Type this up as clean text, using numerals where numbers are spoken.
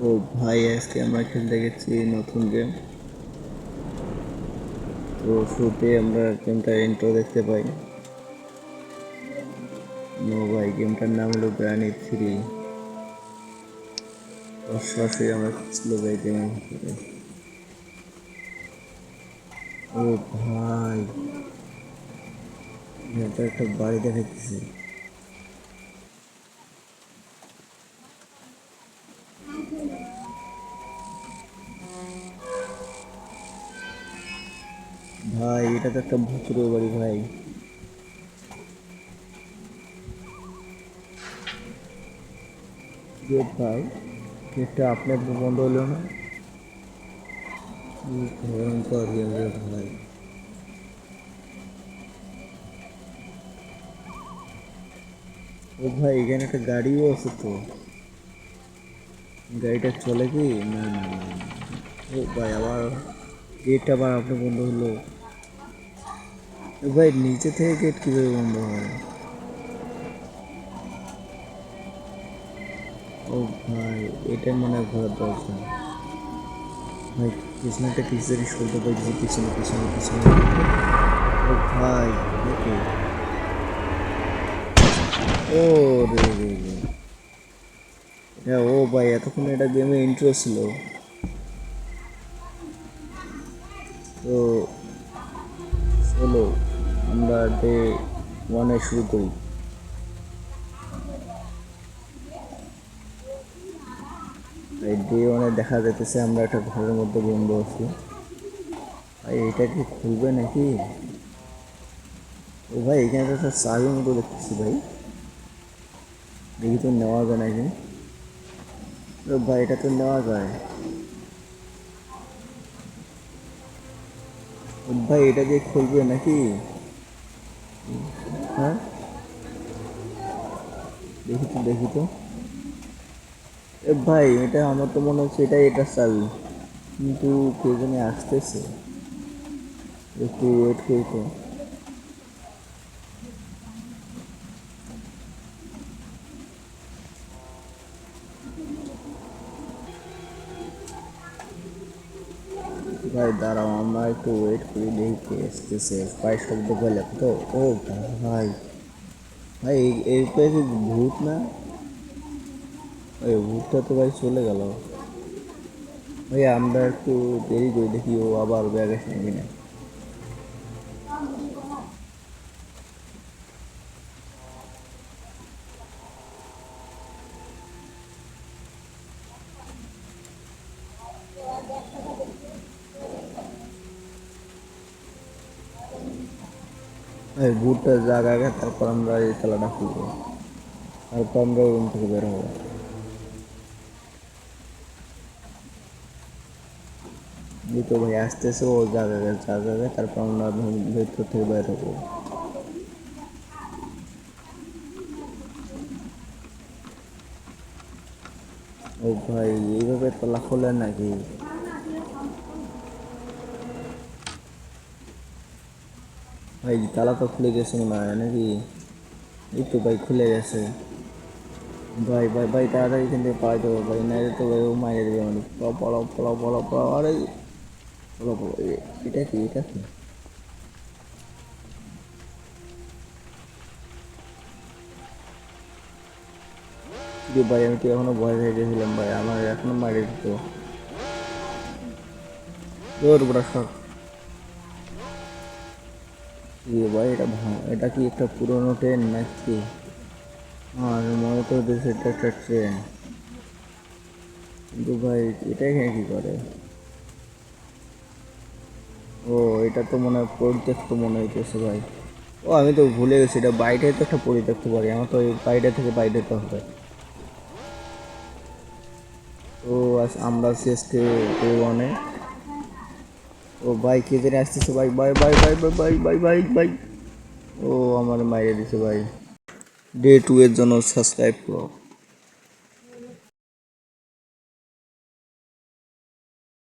ও ভাই, আজকে আমরা খেলতে গেছি নতুন গেম। তো শুরুতে আমরা গেমটার ইন্ট্রো দেখতে পাই। নো ভাই, গেমটার নাম হলো গ্রানি 3। সরাসরি আমরা ছিল ভাই গেমের ভিতরে। ও ভাই, এটা একটা বাড়ি দেখাচ্ছি। ভাই, এটা তো একটা ভুতুড়ে বাড়ি ভাই। গেট ভাই, গেটটা আপনি আপনি বন্ধ হলো না? কি ভয়ঙ্কর গেম রে ভাই। ও ভাই, এখানে একটা গাড়িও আছে তো। গাড়িটা চলে কি? না না না না। ও ভাই, আবার গেটটা আবার আপনি বন্ধ হলো। ভাই, নিচে থেকে গেট কিভাবে বন্ধ হয়? ও ভাই, এটা মনে হয় ঘোরার দরকার। ভাই, পিছনেটা কিসেরই শুনতে পাইছি, পিছনে পিছনে পিছনে। ও ভাই, দেখি। ও রে রে রে। হ্যাঁ, ও ভাই, এতক্ষণ এটা গেমে ইন্ট্রো ছিল। তো চলো আমরা ডে 1 শুরু করি। এই ডে 1 দেখা যাইতেছে আমরা একটা ঘরের মধ্যে বন্ধ আছি। ভাই, এটা কি খুলবে নাকি? ও ভাই, এখানে তো একটা চাবির মতো দেখতেছি ভাই। দেখি তো নেওয়া যায় নাকি। ও ভাই, এটা তো নেওয়া যায়। ও ভাই, এটা দিয়ে খুলবে নাকি? হ্যাঁ, দেখি তো দেখি তো। এ ভাই, এটা আমার তো মনে হচ্ছে এটা চাবি, কিন্তু কে জানি আসতেছে। একটু ওয়েট করি তো। ভাই দাঁড়াও, আমরা একটু ওয়েট করি, দেখি কে আসতেছে। পায়ে শব্দ পেলে তো। ও ভাই, ভাই এই পেয়েছে ভূত না? ওই ভূতটা তো ভাই চলে গেল। ভাই, আমরা একটু দেরি করি, দেখি ও আবার ব্যাগ আসে কিনা। এই ভূতটা যাক আগে, তারপর আমরা এই খেলাটা খুলবো। তারপর আমরা রুম থেকে বের হবো। এই তো ভাই আসতেছে, ও যাক আগে, তারপর আমরা ভেতর থেকে বের হবো। ও ভাই, এইভাবে তলা খোলে নাকি? ভাই, তালা তো খুলে গেছে মনে হয় নাকি? এই তো ভাই, খুলে গেছে। ভাই ভাই ভাই, তাড়াতাড়ি এখান থেকে পালাইতে হবে ভাই, নাইলে তো ভাই ও মাইরে দেবে মানে। পড়াও পড়াও পড়াও পড়াও পড়াও, আরে পড়াও পড়াও। এটা কি, এটা কি? যে ভাই, আমি তো এখনো ভয় পেয়ে গেছিলাম ভাই, আমার এখনো মাইরে দিত। তোর বড় শখ। ভাই, এটা কি একটা পুরোনো ট্রেন নাকি? আর মনে তো হচ্ছে এটা একটা ট্রেন, কিন্তু ভাই এটা এখানে কি করে? ও, এটা তো মনে হয় পরিত্যক্ত মনে হইতেছে ভাই। ও, আমি তো ভুলে গেছি, এটা বাইরে তো একটা পরিত্যক্ত বাড়ি, আমার তো এই বাইরে থেকে বাইরে তো হবে। তো আমরা আছি আজকে ডে 1-এ। ও ভাই, কে জানি আসতেছে ভাই, bye bye bye bye bye bye bye bye. ও আমার মাইরে দিছে ভাই। ডে 2 এর জন্য সাবস্ক্রাইব করো।